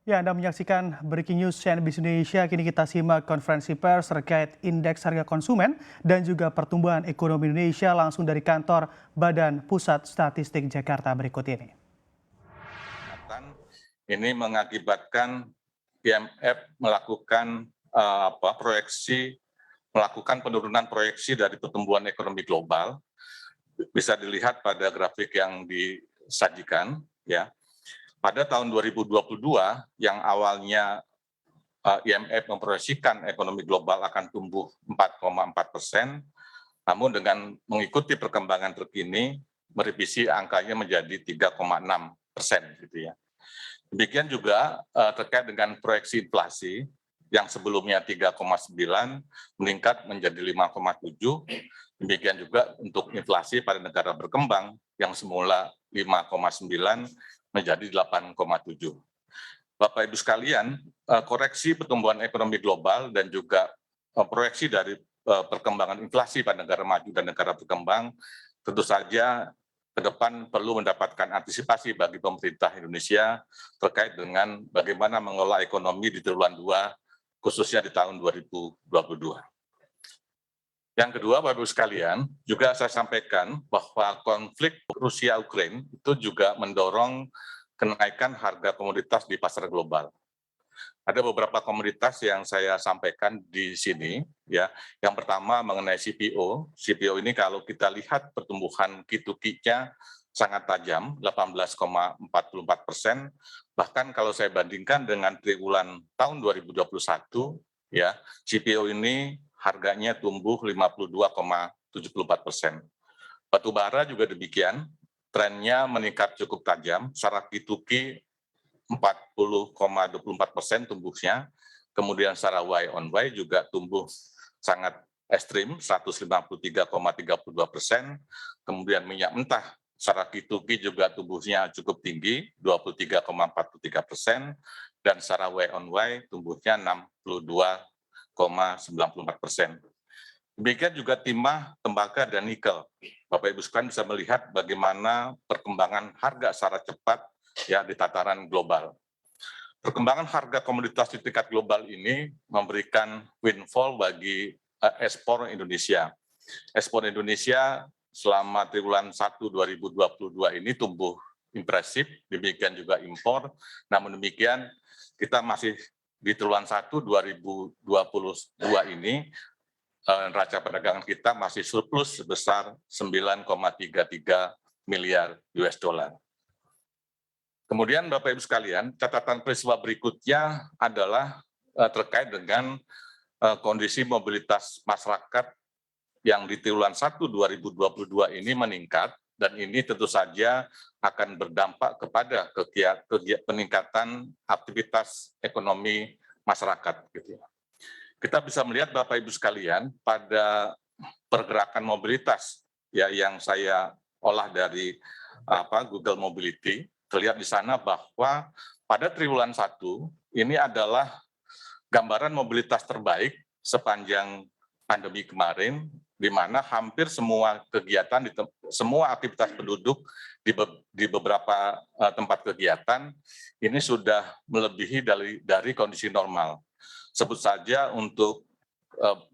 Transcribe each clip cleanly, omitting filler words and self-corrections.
Ya, Anda menyaksikan Breaking News CNBC Indonesia. Kini kita simak konferensi pers terkait indeks harga konsumen dan juga pertumbuhan ekonomi Indonesia langsung dari kantor Badan Pusat Statistik Jakarta berikut ini. Ini mengakibatkan IMF melakukan melakukan penurunan proyeksi dari pertumbuhan ekonomi global. Bisa dilihat pada grafik yang disajikan, ya. Pada tahun 2022 yang awalnya IMF memproyeksikan ekonomi global akan tumbuh 4,4%, namun dengan mengikuti perkembangan terkini merevisi angkanya menjadi 3,6%, gitu ya. Demikian juga terkait dengan proyeksi inflasi yang sebelumnya 3,9 meningkat menjadi 5,7. Demikian juga untuk inflasi pada negara berkembang yang semula 5,9 menjadi 8,7. Bapak Ibu sekalian, koreksi pertumbuhan ekonomi global dan juga proyeksi dari perkembangan inflasi pada negara maju dan negara berkembang tentu saja ke depan perlu mendapatkan antisipasi bagi pemerintah Indonesia terkait dengan bagaimana mengelola ekonomi di triwulan 2, khususnya di tahun 2022. Yang kedua, Bapak Ibu sekalian, juga saya sampaikan bahwa konflik Rusia-Ukraina itu juga mendorong kenaikan harga komoditas di pasar global. Ada beberapa komoditas yang saya sampaikan di sini, ya. Yang pertama mengenai CPO. CPO ini kalau kita lihat pertumbuhan Q2Q-nya sangat tajam, 18,44%. Bahkan kalau saya bandingkan dengan triwulan tahun 2021, ya, CPO ini harganya tumbuh 52,74%. Batu bara juga demikian, trennya meningkat cukup tajam, secara Q2Q 40,24% tumbuhnya, kemudian secara Y on Y juga tumbuh sangat ekstrim, 153,32%, kemudian minyak mentah secara Q2Q juga tumbuhnya cukup tinggi, 23,43%, dan secara Y on Y tumbuhnya 62,94%. Demikian juga timah, tembaga, dan nikel. Bapak Ibu sekalian bisa melihat bagaimana perkembangan harga secara cepat ya di tataran global. Perkembangan harga komoditas di tingkat global ini memberikan windfall bagi ekspor Indonesia. Ekspor Indonesia selama triwulan 1 2022 ini tumbuh impresif, demikian juga impor. Namun demikian kita masih di triwulan 1 2022 ini neraca perdagangan kita masih surplus sebesar 9,33 miliar US dollar. Kemudian Bapak Ibu sekalian, catatan peristiwa berikutnya adalah terkait dengan kondisi mobilitas masyarakat yang di triwulan 1 2022 ini meningkat, dan ini tentu saja akan berdampak kepada peningkatan aktivitas ekonomi masyarakat. Gitu. Kita bisa melihat Bapak Ibu sekalian pada pergerakan mobilitas ya yang saya olah dari Google Mobility. Terlihat di sana bahwa pada triwulan 1 ini adalah gambaran mobilitas terbaik sepanjang pandemi kemarin, di mana hampir semua kegiatan, semua aktivitas penduduk di beberapa tempat kegiatan ini sudah melebihi dari kondisi normal. Sebut saja untuk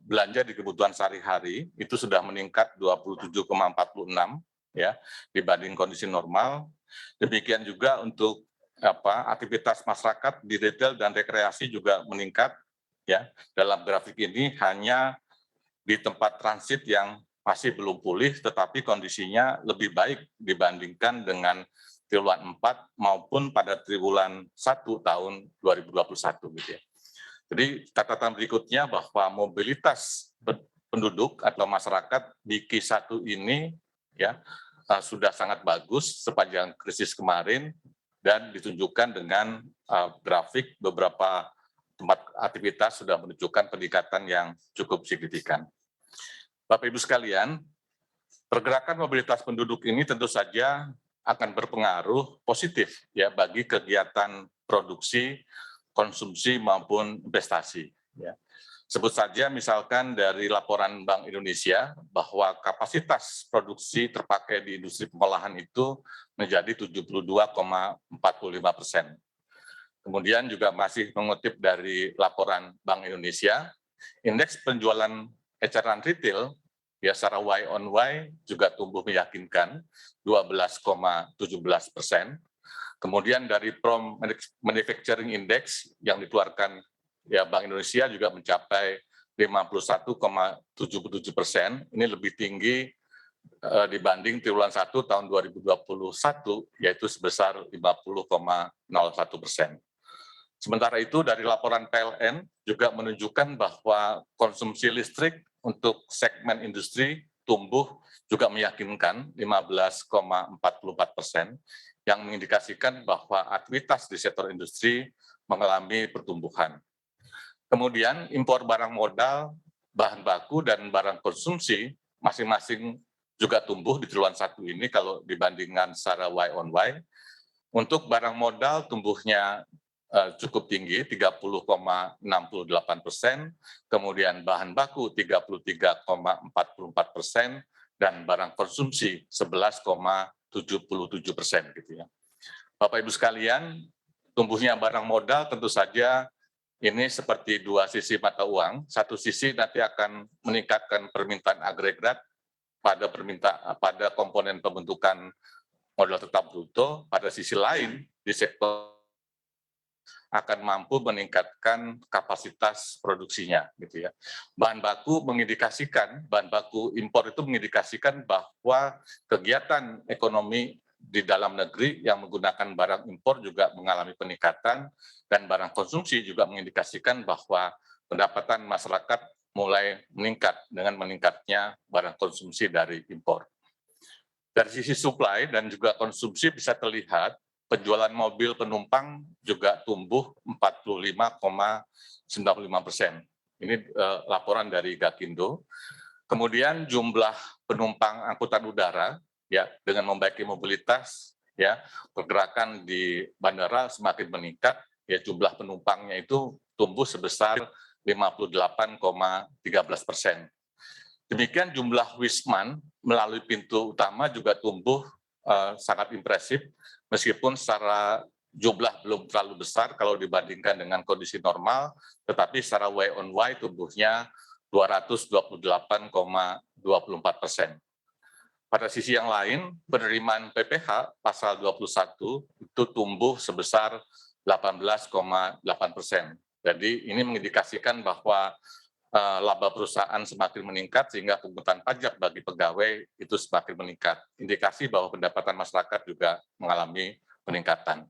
belanja di kebutuhan sehari-hari itu sudah meningkat 27,46 ya dibanding kondisi normal. Demikian juga untuk aktivitas masyarakat di retail dan rekreasi juga meningkat ya. Dalam grafik ini hanya di tempat transit yang masih belum pulih tetapi kondisinya lebih baik dibandingkan dengan triwulan 4 maupun pada triwulan 1 tahun 2021 gitu ya. Jadi catatan berikutnya bahwa mobilitas penduduk atau masyarakat di Q1 ini ya sudah sangat bagus sepanjang krisis kemarin dan ditunjukkan dengan grafik beberapa tempat aktivitas sudah menunjukkan peningkatan yang cukup signifikan. Bapak Ibu sekalian, pergerakan mobilitas penduduk ini tentu saja akan berpengaruh positif ya bagi kegiatan produksi, konsumsi maupun investasi. Ya. Sebut saja misalkan dari laporan Bank Indonesia bahwa kapasitas produksi terpakai di industri pengolahan itu menjadi 72,45%. Kemudian juga masih mengutip dari laporan Bank Indonesia, indeks penjualan eceran retail ya secara Y on Y juga tumbuh meyakinkan 12,17%. Kemudian dari Prom Manufacturing Index yang dikeluarkan ya Bank Indonesia juga mencapai 51,77%. Ini lebih tinggi dibanding triwulan 1 tahun 2021 yaitu sebesar 50,01%. Sementara itu dari laporan PLN juga menunjukkan bahwa konsumsi listrik untuk segmen industri tumbuh juga meyakinkan 15,44%, yang mengindikasikan bahwa aktivitas di sektor industri mengalami pertumbuhan. Kemudian impor barang modal, bahan baku, dan barang konsumsi masing-masing juga tumbuh di triwulan 1 ini kalau dibandingkan secara Y on Y. Untuk barang modal tumbuhnya cukup tinggi, 30,68%, kemudian bahan baku 33,44%, dan barang konsumsi 11,77% gitu ya. Bapak Ibu sekalian, tumbuhnya barang modal tentu saja ini seperti dua sisi mata uang. Satu sisi nanti akan meningkatkan permintaan agregat pada komponen pembentukan modal tetap bruto. Pada sisi lain, di sektor akan mampu meningkatkan kapasitas produksinya, gitu ya. Bahan baku impor itu mengindikasikan bahwa kegiatan ekonomi di dalam negeri yang menggunakan barang impor juga mengalami peningkatan, dan barang konsumsi juga mengindikasikan bahwa pendapatan masyarakat mulai meningkat dengan meningkatnya barang konsumsi dari impor. Dari sisi supply dan juga konsumsi bisa terlihat penjualan mobil penumpang juga tumbuh 45,95%. Ini laporan dari Gakindo. Kemudian jumlah penumpang angkutan udara ya dengan membaiki mobilitas ya pergerakan di bandara semakin meningkat, ya jumlah penumpangnya itu tumbuh sebesar 58,13%. Demikian jumlah Wisman melalui pintu utama juga tumbuh sangat impresif, meskipun secara jumlah belum terlalu besar kalau dibandingkan dengan kondisi normal, tetapi secara Y on Y tumbuhnya 228,24%. Pada sisi yang lain, penerimaan PPh pasal 21 itu tumbuh sebesar 18,8%. Jadi ini mengindikasikan bahwa laba perusahaan semakin meningkat sehingga pungutan pajak bagi pegawai itu semakin meningkat. Indikasi bahwa pendapatan masyarakat juga mengalami peningkatan.